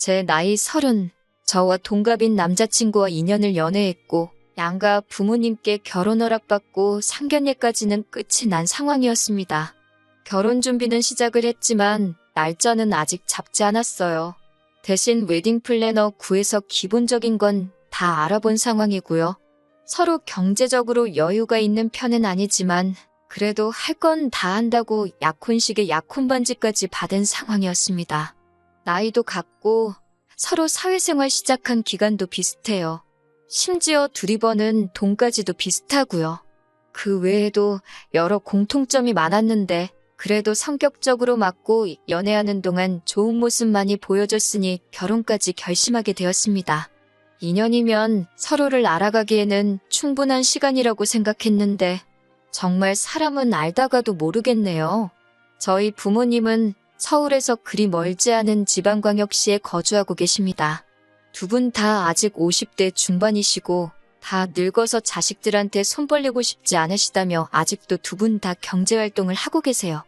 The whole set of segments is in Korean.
제 나이 30, 저와 동갑인 남자친구와 2년을 연애했고 양가 부모님께 결혼 허락받고 상견례까지는 끝이 난 상황이었습니다. 결혼 준비는 시작을 했지만 날짜는 아직 잡지 않았어요. 대신 웨딩 플래너 구해서 기본적인 건 다 알아본 상황이고요. 서로 경제적으로 여유가 있는 편은 아니지만 그래도 할 건 다 한다고 약혼식에 약혼 반지까지 받은 상황이었습니다. 나이도 같고 서로 사회생활 시작한 기간도 비슷해요. 심지어 둘이 버는 돈까지도 비슷하고요. 그 외에도 여러 공통점이 많았는데 그래도 성격적으로 맞고 연애하는 동안 좋은 모습만이 보여줬으니 결혼까지 결심하게 되었습니다. 2년이면 서로를 알아가기에는 충분한 시간이라고 생각했는데 정말 사람은 알다가도 모르겠네요. 저희 부모님은 서울에서 그리 멀지 않은 지방광역시에 거주하고 계십니다. 두 분 다 아직 50대 중반이시고 다 늙어서 자식들한테 손 벌리고 싶지 않으시다며 아직도 두 분 다 경제활동을 하고 계세요.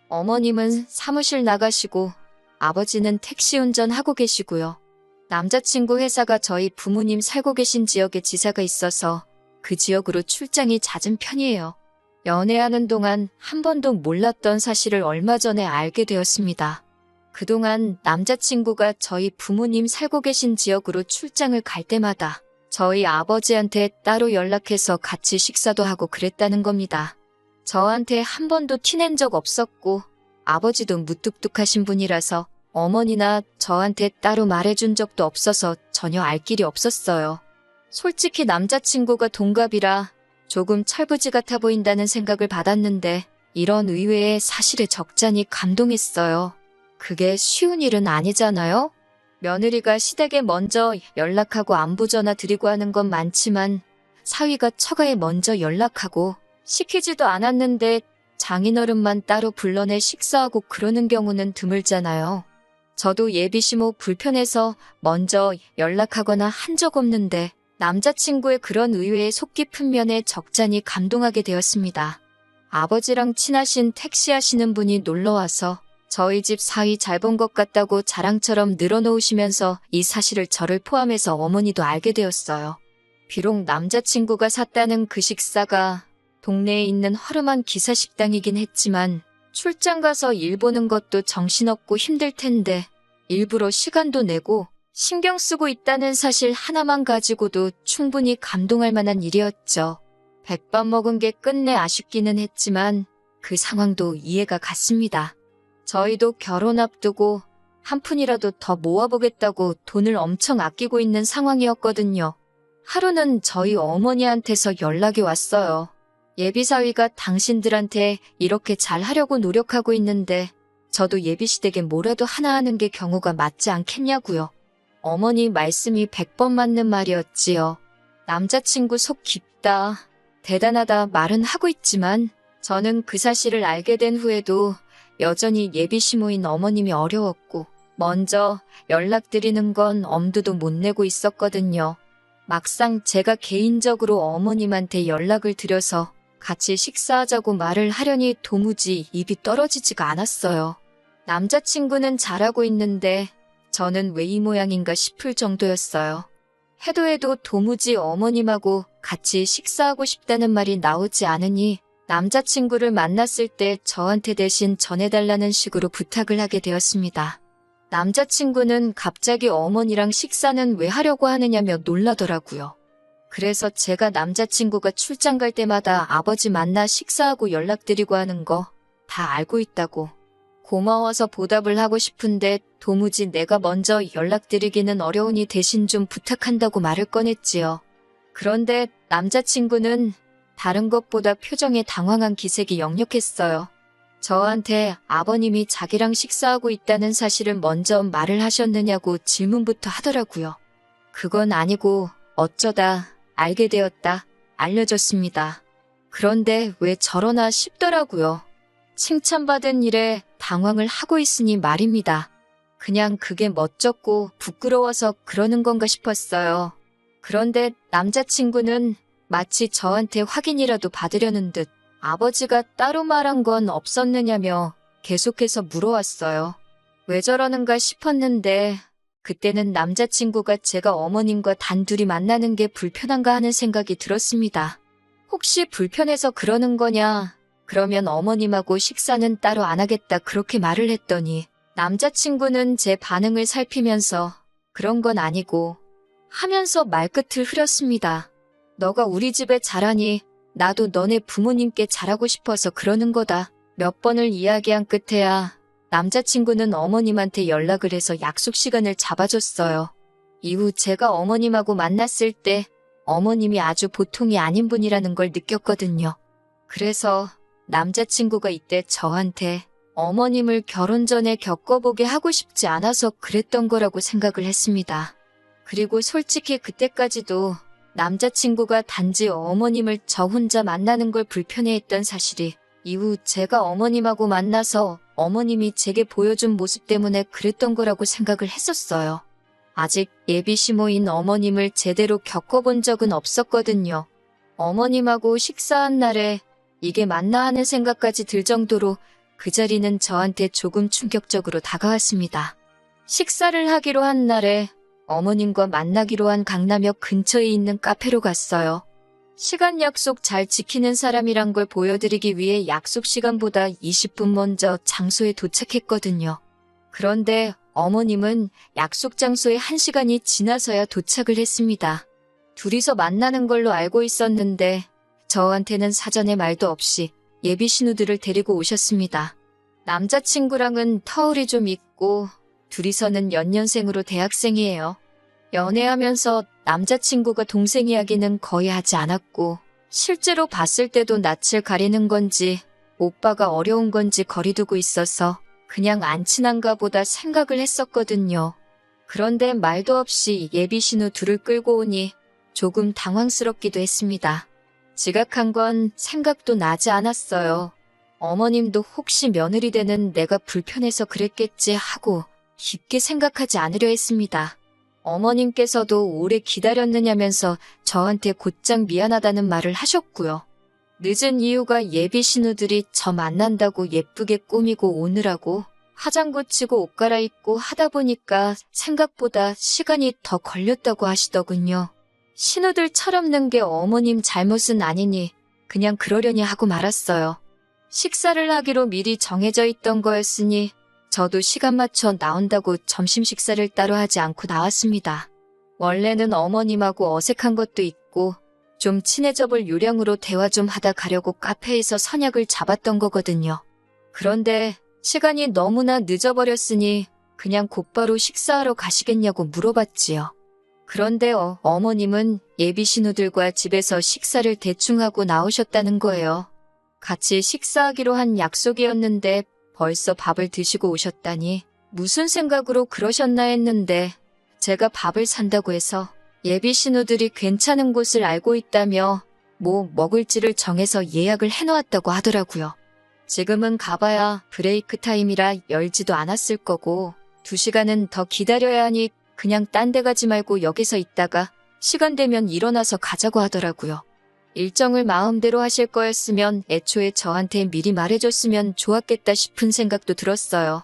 어머님은 사무실 나가시고 아버지는 택시 운전하고 계시고요. 남자친구 회사가 저희 부모님 살고 계신 지역에 지사가 있어서 그 지역으로 출장이 잦은 편이에요. 연애하는 동안 한 번도 몰랐던 사실을 얼마 전에 알게 되었습니다. 그동안 남자친구가 저희 부모님 살고 계신 지역으로 출장을 갈 때마다 저희 아버지한테 따로 연락해서 같이 식사도 하고 그랬다는 겁니다. 저한테 한 번도 티낸 적 없었고 아버지도 무뚝뚝하신 분이라서 어머니나 저한테 따로 말해준 적도 없어서 전혀 알 길이 없었어요. 솔직히 남자친구가 동갑이라 조금 철부지 같아 보인다는 생각을 받았는데 이런 의외의 사실에 적잖이 감동했어요. 그게 쉬운 일은 아니잖아요? 며느리가 시댁에 먼저 연락하고 안부 전화 드리고 하는 건 많지만 사위가 처가에 먼저 연락하고 시키지도 않았는데 장인어른만 따로 불러내 식사하고 그러는 경우는 드물잖아요. 저도 예비시모 불편해서 먼저 연락하거나 한 적 없는데 남자친구의 그런 의외의 속 깊은 면에 적잖이 감동하게 되었습니다. 아버지랑 친하신 택시 하시는 분이 놀러와서 저희 집 사위 잘 본 것 같다고 자랑처럼 늘어놓으시면서 이 사실을 저를 포함해서 어머니도 알게 되었어요. 비록 남자친구가 샀다는 그 식사가 동네에 있는 허름한 기사식당이긴 했지만 출장 가서 일 보는 것도 정신없고 힘들 텐데 일부러 시간도 내고 신경 쓰고 있다는 사실 하나만 가지고도 충분히 감동할 만한 일이었죠. 백반 먹은 게 끝내 아쉽기는 했지만 그 상황도 이해가 갔습니다. 저희도 결혼 앞두고 한 푼이라도 더 모아보겠다고 돈을 엄청 아끼고 있는 상황이었거든요. 하루는 저희 어머니한테서 연락이 왔어요. 예비사위가 당신들한테 이렇게 잘하려고 노력하고 있는데 저도 예비시댁에 뭐라도 하나 하는 게 경우가 맞지 않겠냐고요. 어머니 말씀이 100번 맞는 말이었지요. 남자친구 속 깊다, 대단하다 말은 하고 있지만 저는 그 사실을 알게 된 후에도 여전히 예비시모인 어머님이 어려웠고 먼저 연락드리는 건 엄두도 못 내고 있었거든요. 막상 제가 개인적으로 어머님한테 연락을 드려서 같이 식사하자고 말을 하려니 도무지 입이 떨어지지가 않았어요. 남자친구는 잘하고 있는데 저는 왜 이 모양인가 싶을 정도였어요. 해도 도무지 어머님하고 같이 식사하고 싶다는 말이 나오지 않으니 남자친구를 만났을 때 저한테 대신 전해달라는 식으로 부탁을 하게 되었습니다. 남자친구는 갑자기 어머니랑 식사는 왜 하려고 하느냐며 놀라더라고요. 그래서 제가 남자친구가 출장 갈 때마다 아버지 만나 식사하고 연락드리고 하는 거 다 알고 있다고. 고마워서 보답을 하고 싶은데 도무지 내가 먼저 연락드리기는 어려우니 대신 좀 부탁한다고 말을 꺼냈지요. 그런데 남자친구는 다른 것보다 표정에 당황한 기색이 역력했어요. 저한테 아버님이 자기랑 식사하고 있다는 사실을 먼저 말을 하셨느냐고 질문부터 하더라고요. 그건 아니고 어쩌다 알게 되었다 알려줬습니다. 그런데 왜 저러나 싶더라고요. 칭찬받은 일에 당황을 하고 있으니 말입니다. 그냥 그게 멋졌고 부끄러워서 그러는 건가 싶었어요. 그런데 남자친구는 마치 저한테 확인이라도 받으려는 듯 아버지가 따로 말한 건 없었느냐며 계속해서 물어왔어요. 왜 저러는가 싶었는데 그때는 남자친구가 제가 어머님과 단둘이 만나는 게 불편한가 하는 생각이 들었습니다. 혹시 불편해서 그러는 거냐? 그러면 어머님하고 식사는 따로 안 하겠다 그렇게 말을 했더니 남자친구는 제 반응을 살피면서 그런 건 아니고 하면서 말끝을 흐렸습니다. 너가 우리 집에 잘하니 나도 너네 부모님께 잘하고 싶어서 그러는 거다. 몇 번을 이야기한 끝에야 남자친구는 어머님한테 연락을 해서 약속 시간을 잡아줬어요. 이후 제가 어머님하고 만났을 때 어머님이 아주 보통이 아닌 분이라는 걸 느꼈거든요. 그래서 남자친구가 이때 저한테 어머님을 결혼 전에 겪어보게 하고 싶지 않아서 그랬던 거라고 생각을 했습니다. 그리고 솔직히 그때까지도 남자친구가 단지 어머님을 저 혼자 만나는 걸 불편해했던 사실이 이후 제가 어머님하고 만나서 어머님이 제게 보여준 모습 때문에 그랬던 거라고 생각을 했었어요. 아직 예비 시모인 어머님을 제대로 겪어본 적은 없었거든요. 어머님하고 식사한 날에 이게 맞나 하는 생각까지 들 정도로 그 자리는 저한테 조금 충격적으로 다가왔습니다. 식사를 하기로 한 날에 어머님과 만나기로 한 강남역 근처에 있는 카페로 갔어요. 시간 약속 잘 지키는 사람이란 걸 보여드리기 위해 약속 시간보다 20분 먼저 장소에 도착했거든요. 그런데 어머님은 약속 장소에 1시간이 지나서야 도착을 했습니다. 둘이서 만나는 걸로 알고 있었는데 저한테는 사전에 말도 없이 예비 신우들을 데리고 오셨습니다. 남자친구랑은 터울이 좀 있고 둘이서는 연년생으로 대학생이에요. 연애하면서 남자친구가 동생 이야기는 거의 하지 않았고 실제로 봤을 때도 낯을 가리는 건지 오빠가 어려운 건지 거리두고 있어서 그냥 안 친한가 보다 생각을 했었거든요. 그런데 말도 없이 예비 신우 둘을 끌고 오니 조금 당황스럽기도 했습니다. 지각한 건 생각도 나지 않았어요. 어머님도 혹시 며느리 되는 내가 불편해서 그랬겠지 하고 깊게 생각하지 않으려 했습니다. 어머님께서도 오래 기다렸느냐면서 저한테 곧장 미안하다는 말을 하셨고요. 늦은 이유가 예비 신우들이 저 만난다고 예쁘게 꾸미고 오느라고 화장 고치고 옷 갈아입고 하다 보니까 생각보다 시간이 더 걸렸다고 하시더군요. 신우들 철없는 게 어머님 잘못은 아니니 그냥 그러려니 하고 말았어요. 식사를 하기로 미리 정해져 있던 거였으니 저도 시간 맞춰 나온다고 점심 식사를 따로 하지 않고 나왔습니다. 원래는 어머님하고 어색한 것도 있고 좀 친해져 볼 요량으로 대화 좀 하다 가려고 카페에서 선약을 잡았던 거거든요. 그런데 시간이 너무나 늦어버렸으니 그냥 곧바로 식사하러 가시겠냐고 물어봤지요. 그런데 어머님은 예비 신우들과 집에서 식사를 대충 하고 나오셨다는 거예요. 같이 식사하기로 한 약속이었는데 벌써 밥을 드시고 오셨다니 무슨 생각으로 그러셨나 했는데 제가 밥을 산다고 해서 예비 신우들이 괜찮은 곳을 알고 있다며 뭐 먹을지를 정해서 예약을 해놓았다고 하더라고요. 지금은 가봐야 브레이크 타임이라 열지도 않았을 거고 2시간은 더 기다려야 하니 그냥 딴 데 가지 말고 여기서 있다가 시간 되면 일어나서 가자고 하더라고요. 일정을 마음대로 하실 거였으면 애초에 저한테 미리 말해줬으면 좋았겠다 싶은 생각도 들었어요.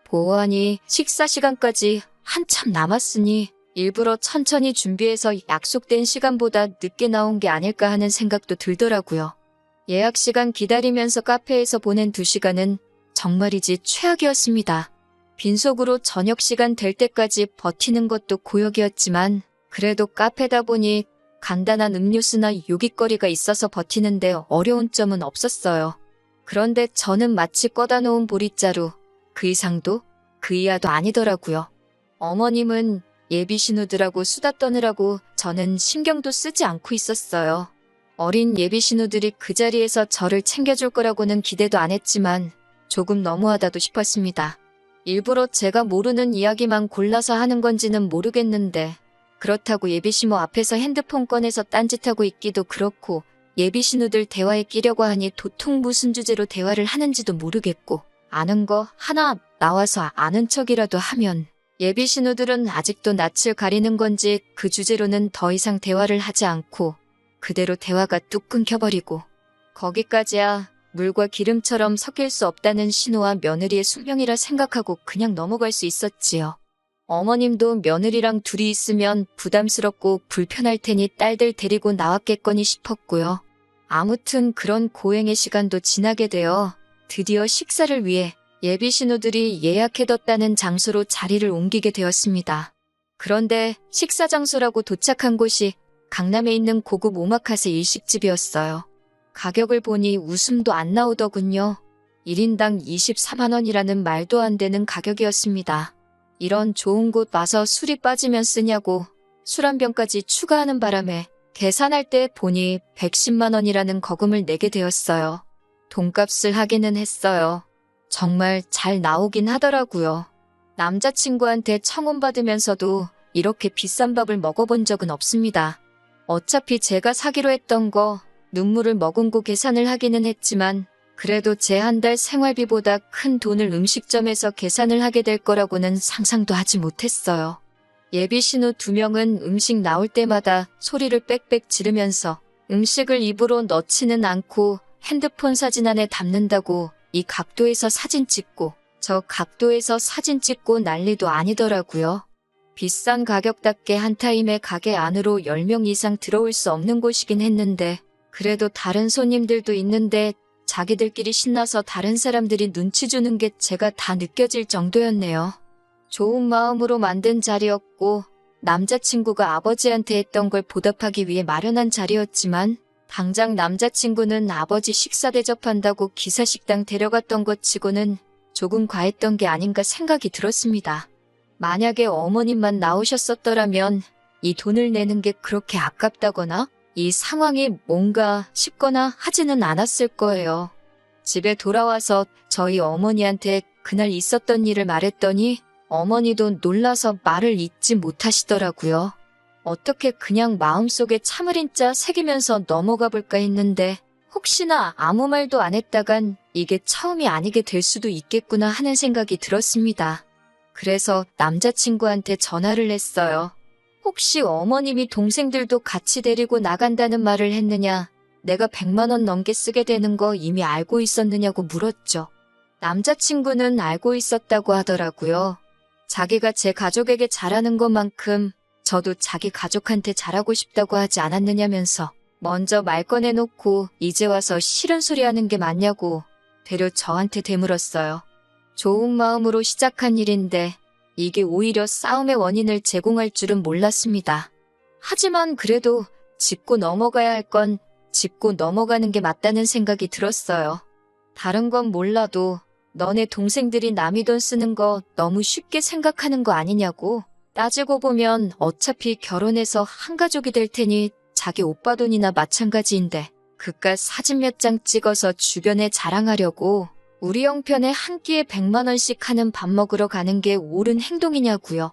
보아하니 식사 시간까지 한참 남았으니 일부러 천천히 준비해서 약속된 시간보다 늦게 나온 게 아닐까 하는 생각도 들더라고요. 예약 시간 기다리면서 카페에서 보낸 2시간은 정말이지 최악이었습니다. 빈속으로 저녁 시간 될 때까지 버티는 것도 고역이었지만 그래도 카페다 보니 간단한 음료수나 요깃거리가 있어서 버티는데 어려운 점은 없었어요. 그런데 저는 마치 꺼다 놓은 보릿자루, 그 이상도 그 이하도 아니더라고요. 어머님은 예비 신우들하고 수다 떠느라고 저는 신경도 쓰지 않고 있었어요. 어린 예비 신우들이 그 자리에서 저를 챙겨줄 거라고는 기대도 안 했지만 조금 너무하다도 싶었습니다. 일부러 제가 모르는 이야기만 골라서 하는 건지는 모르겠는데 그렇다고 예비시모 앞에서 핸드폰 꺼내서 딴짓하고 있기도 그렇고 예비신우들 대화에 끼려고 하니 도통 무슨 주제로 대화를 하는지도 모르겠고 아는 거 하나 나와서 아는 척이라도 하면 예비신우들은 아직도 낯을 가리는 건지 그 주제로는 더 이상 대화를 하지 않고 그대로 대화가 뚝 끊겨버리고 거기까지야 물과 기름처럼 섞일 수 없다는 신우와 며느리의 숙명이라 생각하고 그냥 넘어갈 수 있었지요. 어머님도 며느리랑 둘이 있으면 부담스럽고 불편할 테니 딸들 데리고 나왔겠거니 싶었고요. 아무튼 그런 고행의 시간도 지나게 되어 드디어 식사를 위해 예비 신우들이 예약해뒀다는 장소로 자리를 옮기게 되었습니다. 그런데 식사 장소라고 도착한 곳이 강남에 있는 고급 오마카세 일식집이었어요. 가격을 보니 웃음도 안 나오더군요. 1인당 24만 원이라는 말도 안 되는 가격이었습니다. 이런 좋은 곳 와서 술이 빠지면 쓰냐고 술 한 병까지 추가하는 바람에 계산할 때 보니 110만 원이라는 거금을 내게 되었어요. 돈값을 하기는 했어요. 정말 잘 나오긴 하더라고요. 남자친구한테 청혼받으면서도 이렇게 비싼 밥을 먹어본 적은 없습니다. 어차피 제가 사기로 했던 거 눈물을 머금고 계산을 하기는 했지만 그래도 제 한 달 생활비보다 큰 돈을 음식점에서 계산을 하게 될 거라고는 상상도 하지 못했어요. 예비 신우 2명은 음식 나올 때마다 소리를 빽빽 지르면서 음식을 입으로 넣지는 않고 핸드폰 사진 안에 담는다고 이 각도에서 사진 찍고 저 각도에서 사진 찍고 난리도 아니더라고요. 비싼 가격답게 한 타임에 가게 안으로 10명 이상 들어올 수 없는 곳이긴 했는데 그래도 다른 손님들도 있는데 자기들끼리 신나서 다른 사람들이 눈치 주는 게 제가 다 느껴질 정도였네요. 좋은 마음으로 만든 자리였고 남자친구가 아버지한테 했던 걸 보답하기 위해 마련한 자리였지만 당장 남자친구는 아버지 식사 대접한다고 기사식당 데려갔던 것 치고는 조금 과했던 게 아닌가 생각이 들었습니다. 만약에 어머님만 나오셨었더라면 이 돈을 내는 게 그렇게 아깝다거나 이 상황이 뭔가 싶거나 하지는 않았을 거예요. 집에 돌아와서 저희 어머니한테 그날 있었던 일을 말했더니 어머니도 놀라서 말을 잇지 못하시더라고요. 어떻게 그냥 마음속에 참을인자 새기면서 넘어가 볼까 했는데 혹시나 아무 말도 안 했다간 이게 처음이 아니게 될 수도 있겠구나 하는 생각이 들었습니다. 그래서 남자친구한테 전화를 했어요. 혹시 어머님이 동생들도 같이 데리고 나간다는 말을 했느냐? 내가 100만 원 넘게 쓰게 되는 거 이미 알고 있었느냐고 물었죠. 남자친구는 알고 있었다고 하더라고요. 자기가 제 가족에게 잘하는 것만큼 저도 자기 가족한테 잘하고 싶다고 하지 않았느냐면서 먼저 말 꺼내놓고 이제 와서 싫은 소리 하는 게 맞냐고 되려 저한테 되물었어요. 좋은 마음으로 시작한 일인데 이게 오히려 싸움의 원인을 제공할 줄은 몰랐습니다. 하지만 그래도 짚고 넘어가야 할 건 짚고 넘어가는 게 맞다는 생각이 들었어요. 다른 건 몰라도 너네 동생들이 남의 돈 쓰는 거 너무 쉽게 생각하는 거 아니냐고. 따지고 보면 어차피 결혼해서 한 가족이 될 테니 자기 오빠 돈이나 마찬가지인데 그깟 사진 몇 장 찍어서 주변에 자랑하려고 우리 형편에 한 끼에 100만 원씩 하는 밥 먹으러 가는 게 옳은 행동이냐고요.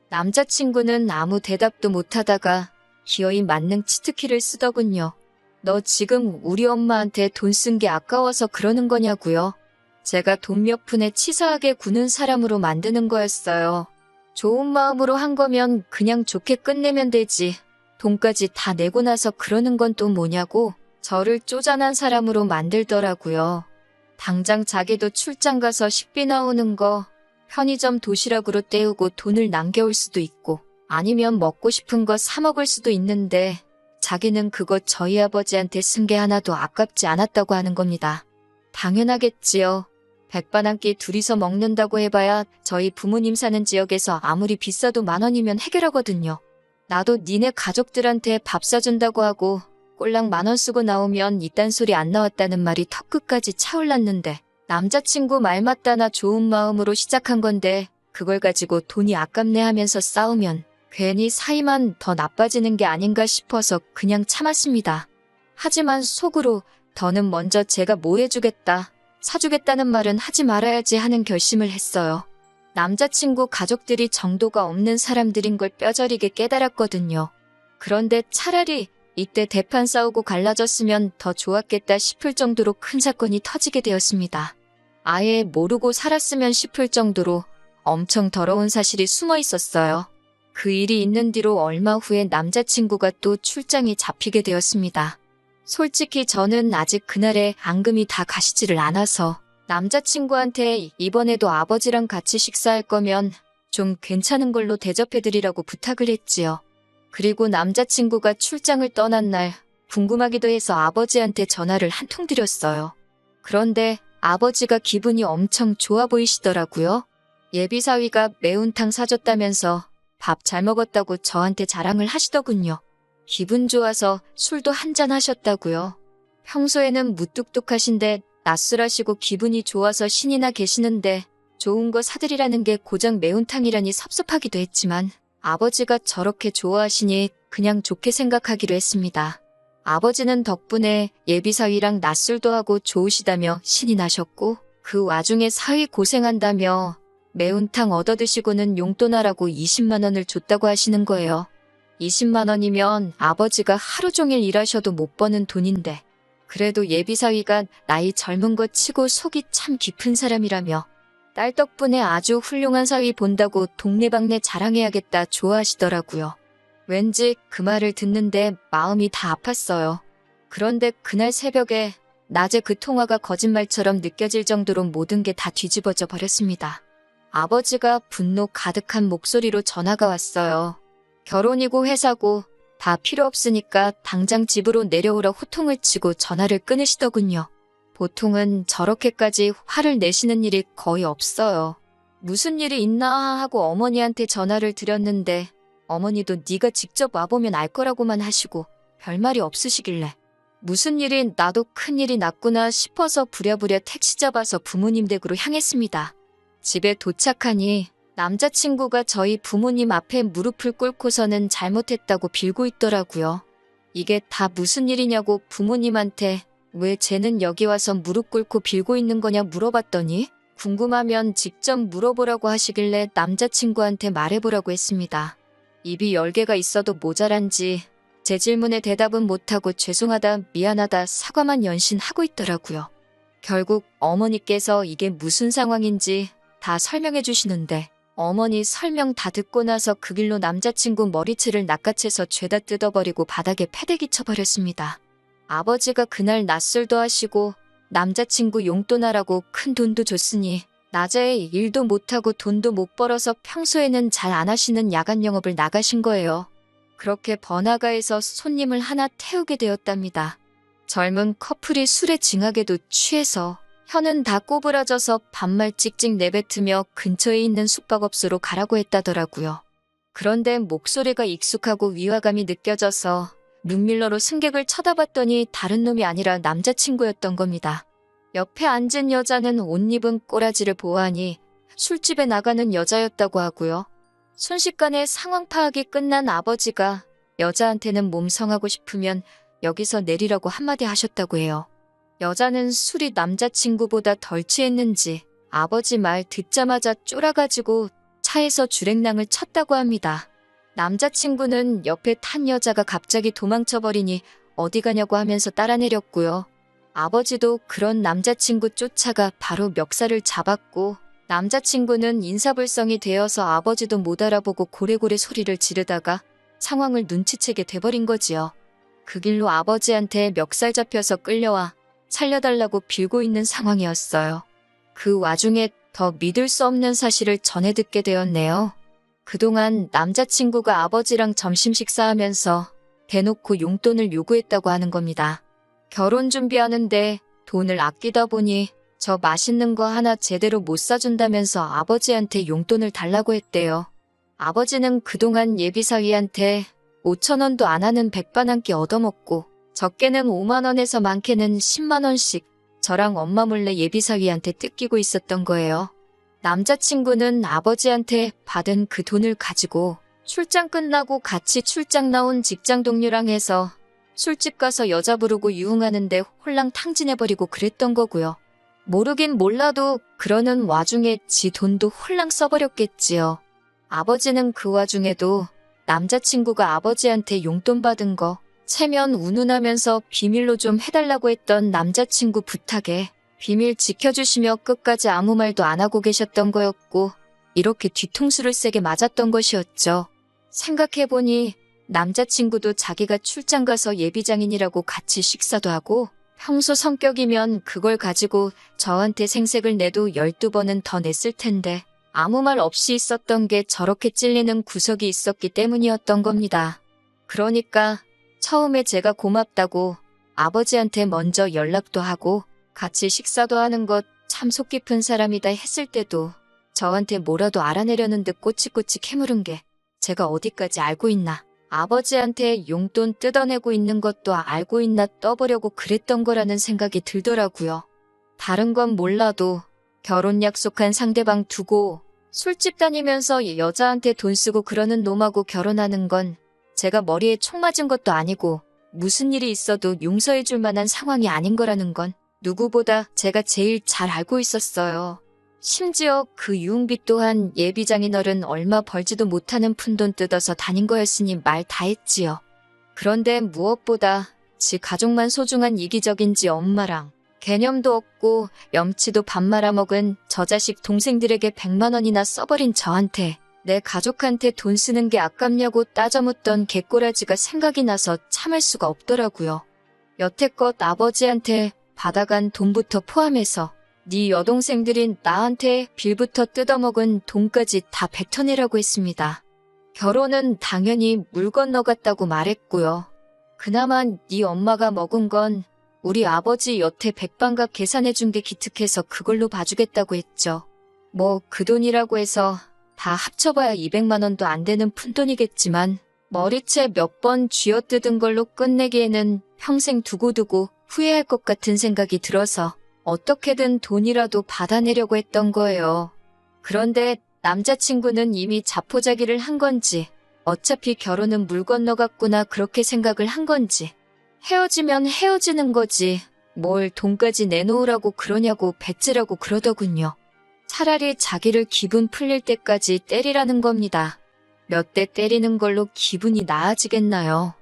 남자친구는 아무 대답도 못하다가 기어이 만능 치트키를 쓰더군요. 너 지금 우리 엄마한테 돈 쓴 게 아까워서 그러는 거냐고요. 제가 돈 몇 푼에 치사하게 구는 사람으로 만드는 거였어요. 좋은 마음으로 한 거면 그냥 좋게 끝내면 되지. 돈까지 다 내고 나서 그러는 건 또 뭐냐고 저를 쪼잔한 사람으로 만들더라고요. 당장 자기도 출장 가서 식비 나오는 거 편의점 도시락으로 때우고 돈을 남겨올 수도 있고 아니면 먹고 싶은 거 사 먹을 수도 있는데 자기는 그거 저희 아버지한테 쓴 게 하나도 아깝지 않았다고 하는 겁니다. 당연하겠지요. 백반 한 끼 둘이서 먹는다고 해봐야 저희 부모님 사는 지역에서 아무리 비싸도 10,000원이면 해결하거든요. 나도 니네 가족들한테 밥 사준다고 하고 꼴랑 10,000원 쓰고 나오면 이딴 소리 안 나왔다는 말이 턱끝까지 차올랐는데 남자친구 말 맞다나 좋은 마음으로 시작한 건데 그걸 가지고 돈이 아깝네 하면서 싸우면 괜히 사이만 더 나빠지는 게 아닌가 싶어서 그냥 참았습니다. 하지만 속으로 더는 먼저 제가 뭐 해주겠다, 사주겠다는 말은 하지 말아야지 하는 결심을 했어요. 남자친구 가족들이 정도가 없는 사람들인 걸 뼈저리게 깨달았거든요. 그런데 차라리 이때 대판 싸우고 갈라졌으면 더 좋았겠다 싶을 정도로 큰 사건이 터지게 되었습니다. 아예 모르고 살았으면 싶을 정도로 엄청 더러운 사실이 숨어 있었어요. 그 일이 있는 뒤로 얼마 후에 남자친구가 또 출장이 잡히게 되었습니다. 솔직히 저는 아직 그날의 앙금이 다 가시지를 않아서 남자친구한테 이번에도 아버지랑 같이 식사할 거면 좀 괜찮은 걸로 대접해드리라고 부탁을 했지요. 그리고 남자친구가 출장을 떠난 날 궁금하기도 해서 아버지한테 전화를 한 통 드렸어요. 그런데 아버지가 기분이 엄청 좋아 보이시더라고요. 예비사위가 매운탕 사줬다면서 밥 잘 먹었다고 저한테 자랑을 하시더군요. 기분 좋아서 술도 한잔 하셨다고요. 평소에는 무뚝뚝하신데 낯설하시고 기분이 좋아서 신이 나 계시는데 좋은 거 사드리라는 게 고작 매운탕이라니 섭섭하기도 했지만 아버지가 저렇게 좋아하시니 그냥 좋게 생각하기로 했습니다. 아버지는 덕분에 예비사위랑 낮술도 하고 좋으시다며 신이 나셨고 그 와중에 사위 고생한다며 매운탕 얻어드시고는 용돈하라고 20만 원을 줬다고 하시는 거예요. 20만 원이면 아버지가 하루 종일 일하셔도 못 버는 돈인데 그래도 예비사위가 나이 젊은 것 치고 속이 참 깊은 사람이라며 딸 덕분에 아주 훌륭한 사위 본다고 동네방네 자랑해야겠다 좋아하시더라고요. 왠지 그 말을 듣는데 마음이 다 아팠어요. 그런데 그날 새벽에 낮에 그 통화가 거짓말처럼 느껴질 정도로 모든 게 다 뒤집어져 버렸습니다. 아버지가 분노 가득한 목소리로 전화가 왔어요. 결혼이고 회사고 다 필요 없으니까 당장 집으로 내려오라 호통을 치고 전화를 끊으시더군요. 보통은 저렇게까지 화를 내시는 일이 거의 없어요. 무슨 일이 있나 하고 어머니한테 전화를 드렸는데 어머니도 네가 직접 와보면 알 거라고만 하시고 별말이 없으시길래 무슨 일이 나도 큰일이 났구나 싶어서 부랴부랴 택시 잡아서 부모님 댁으로 향했습니다. 집에 도착하니 남자친구가 저희 부모님 앞에 무릎을 꿇고서는 잘못했다고 빌고 있더라고요. 이게 다 무슨 일이냐고 부모님한테 왜 쟤는 여기 와서 무릎 꿇고 빌고 있는 거냐 물어봤더니 궁금하면 직접 물어보라고 하시길래 남자친구한테 말해보라고 했습니다. 입이 10개가 있어도 모자란지 제 질문에 대답은 못하고 죄송하다, 미안하다, 사과만 연신하고 있더라고요. 결국 어머니께서 이게 무슨 상황인지 다 설명해 주시는데 어머니 설명 다 듣고 나서 그 길로 남자친구 머리채를 낚아채서 죄다 뜯어버리고 바닥에 패대기 쳐버렸습니다. 아버지가 그날 낮술도 하시고 남자친구 용돈하라고 큰 돈도 줬으니 낮에 일도 못하고 돈도 못 벌어서 평소에는 잘 안 하시는 야간 영업을 나가신 거예요. 그렇게 번화가에서 손님을 하나 태우게 되었답니다. 젊은 커플이 술에 징하게도 취해서 혀는 다 꼬부라져서 반말 찍찍 내뱉으며 근처에 있는 숙박업소로 가라고 했다더라고요. 그런데 목소리가 익숙하고 위화감이 느껴져서 룸밀러로 승객을 쳐다봤더니 다른 놈이 아니라 남자친구였던 겁니다. 옆에 앉은 여자는 옷 입은 꼬라지를 보아하니 술집에 나가는 여자였다고 하고요. 순식간에 상황 파악이 끝난 아버지가 여자한테는 몸성하고 싶으면 여기서 내리라고 한마디 하셨다고 해요. 여자는 술이 남자친구보다 덜 취했는지 아버지 말 듣자마자 쫄아가지고 차에서 주랭랑을 쳤다고 합니다. 남자친구는 옆에 탄 여자가 갑자기 도망쳐버리니 어디 가냐고 하면서 따라 내렸고요. 아버지도 그런 남자친구 쫓아가 바로 멱살을 잡았고 남자친구는 인사불성이 되어서 아버지도 못 알아보고 고래고래 소리를 지르다가 상황을 눈치채게 돼버린 거지요. 그 길로 아버지한테 멱살 잡혀서 끌려와 살려달라고 빌고 있는 상황이었어요. 그 와중에 더 믿을 수 없는 사실을 전해 듣게 되었네요. 그동안 남자친구가 아버지랑 점심 식사하면서 대놓고 용돈을 요구했다고 하는 겁니다. 결혼 준비하는데 돈을 아끼다 보니 저 맛있는 거 하나 제대로 못 사준다면서 아버지한테 용돈을 달라고 했대요. 아버지는 그동안 예비사위한테 5천 원도 안 하는 백반 한 끼 얻어먹고 적게는 5만 원에서 많게는 10만 원씩 저랑 엄마 몰래 예비사위한테 뜯기고 있었던 거예요. 남자친구는 아버지한테 받은 그 돈을 가지고 출장 끝나고 같이 출장 나온 직장 동료랑 해서 술집 가서 여자 부르고 유흥하는데 홀랑 탕진해버리고 그랬던 거고요. 모르긴 몰라도 그러는 와중에 지 돈도 홀랑 써버렸겠지요. 아버지는 그 와중에도 남자친구가 아버지한테 용돈 받은 거 체면 운운하면서 비밀로 좀 해달라고 했던 남자친구 부탁에 비밀 지켜주시며 끝까지 아무 말도 안 하고 계셨던 거였고 이렇게 뒤통수를 세게 맞았던 것이었죠. 생각해보니 남자친구도 자기가 출장 가서 예비장인이라고 같이 식사도 하고 평소 성격이면 그걸 가지고 저한테 생색을 내도 12번은 더 냈을 텐데 아무 말 없이 있었던 게 저렇게 찔리는 구석이 있었기 때문이었던 겁니다. 그러니까 처음에 제가 고맙다고 아버지한테 먼저 연락도 하고 같이 식사도 하는 것 참 속 깊은 사람이다 했을 때도 저한테 뭐라도 알아내려는 듯 꼬치꼬치 캐물은 게 제가 어디까지 알고 있나. 아버지한테 용돈 뜯어내고 있는 것도 알고 있나 떠보려고 그랬던 거라는 생각이 들더라고요. 다른 건 몰라도 결혼 약속한 상대방 두고 술집 다니면서 여자한테 돈 쓰고 그러는 놈하고 결혼하는 건 제가 머리에 총 맞은 것도 아니고 무슨 일이 있어도 용서해 줄 만한 상황이 아닌 거라는 건 누구보다 제가 제일 잘 알고 있었어요. 심지어 그 유흥비 또한 예비장인어른 얼마 벌지도 못하는 푼돈 뜯어서 다닌 거였으니 말 다 했지요. 그런데 무엇보다 지 가족만 소중한 이기적인 지 엄마랑 개념도 없고 염치도 밥 말아먹은 저 자식 동생들에게 100만 원이나 써버린 저한테 내 가족한테 돈 쓰는 게 아깝냐고 따져묻던 개꼬라지가 생각이 나서 참을 수가 없더라고요. 여태껏 아버지한테 받아간 돈부터 포함해서 네 여동생들인 나한테 빌부터 뜯어먹은 돈까지 다 뱉어내라고 했습니다. 결혼은 당연히 물 건너갔다고 말했고요. 그나마 네 엄마가 먹은 건 우리 아버지 여태 백반값 계산해준 게 기특해서 그걸로 봐주겠다고 했죠. 뭐 그 돈이라고 해서 다 합쳐봐야 200만 원도 안 되는 푼돈이겠지만 머리채 몇 번 쥐어뜯은 걸로 끝내기에는 평생 두고두고 후회할 것 같은 생각이 들어서 어떻게든 돈이라도 받아내려고 했던 거예요. 그런데 남자친구는 이미 자포자기를 한 건지 어차피 결혼은 물 건너갔구나 그렇게 생각을 한 건지 헤어지면 헤어지는 거지 뭘 돈까지 내놓으라고 그러냐고 배째라고 그러더군요. 차라리 자기를 기분 풀릴 때까지 때리라는 겁니다. 몇 대 때리는 걸로 기분이 나아지겠나요?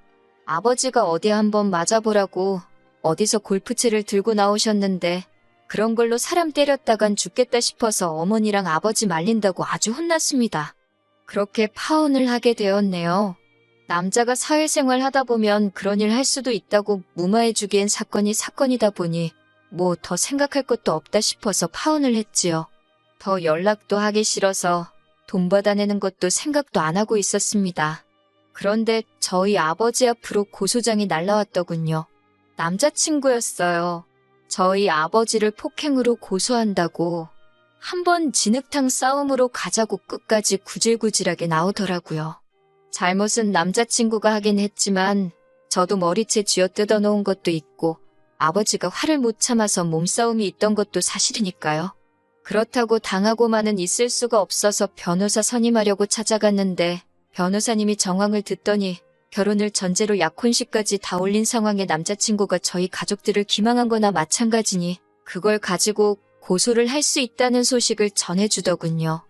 아버지가 어디 한번 맞아보라고 어디서 골프채를 들고 나오셨는데 그런 걸로 사람 때렸다간 죽겠다 싶어서 어머니랑 아버지 말린다고 아주 혼났습니다. 그렇게 파혼을 하게 되었네요. 남자가 사회생활 하다 보면 그런 일 할 수도 있다고 무마해주기엔 사건이 사건이다 보니 뭐 더 생각할 것도 없다 싶어서 파혼을 했지요. 더 연락도 하기 싫어서 돈 받아내는 것도 생각도 안 하고 있었습니다. 그런데 저희 아버지 앞으로 고소장이 날라왔더군요. 남자친구였어요. 저희 아버지를 폭행으로 고소한다고. 한번 진흙탕 싸움으로 가자고 끝까지 구질구질하게 나오더라고요. 잘못은 남자친구가 하긴 했지만 저도 머리채 쥐어뜯어 놓은 것도 있고 아버지가 화를 못 참아서 몸싸움이 있던 것도 사실이니까요. 그렇다고 당하고만은 있을 수가 없어서 변호사 선임하려고 찾아갔는데 변호사님이 정황을 듣더니 결혼을 전제로 약혼식까지 다 올린 상황에 남자친구가 저희 가족들을 기망한 거나 마찬가지니 그걸 가지고 고소를 할 수 있다는 소식을 전해주더군요.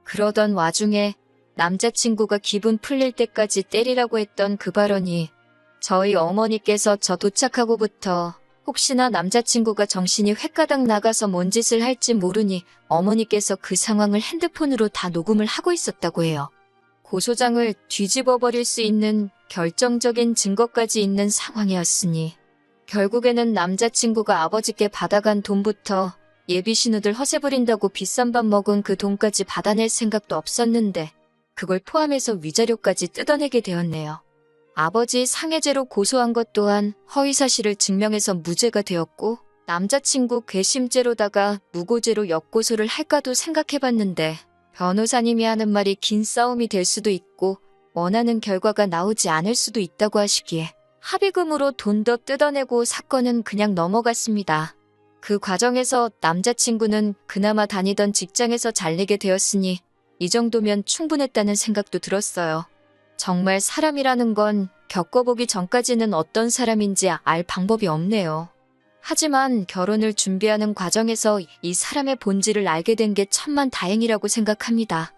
그러던 와중에 남자친구가 기분 풀릴 때까지 때리라고 했던 그 발언이 저희 어머니께서 저 도착하고부터 혹시나 남자친구가 정신이 횟가닥 나가서 뭔 짓을 할지 모르니 어머니께서 그 상황을 핸드폰으로 다 녹음을 하고 있었다고 해요. 고소장을 뒤집어 버릴 수 있는 결정적인 증거까지 있는 상황이었으니 결국에는 남자친구가 아버지께 받아간 돈부터 예비 신우들 허세 부린다고 비싼 밥 먹은 그 돈까지 받아낼 생각도 없었는데 그걸 포함해서 위자료까지 뜯어내게 되었네요. 아버지 상해죄로 고소한 것 또한 허위사실을 증명해서 무죄가 되었고 남자친구 괘씸죄로다가 무고죄로 역고소를 할까도 생각해봤는데 변호사님이 하는 말이 긴 싸움이 될 수도 있고 원하는 결과가 나오지 않을 수도 있다고 하시기에 합의금으로 돈 더 뜯어내고 사건은 그냥 넘어갔습니다. 그 과정에서 남자친구는 그나마 다니던 직장에서 잘리게 되었으니 이 정도면 충분했다는 생각도 들었어요. 정말 사람이라는 건 겪어보기 전까지는 어떤 사람인지 알 방법이 없네요. 하지만 결혼을 준비하는 과정에서 이 사람의 본질을 알게 된 게 천만다행이라고 생각합니다.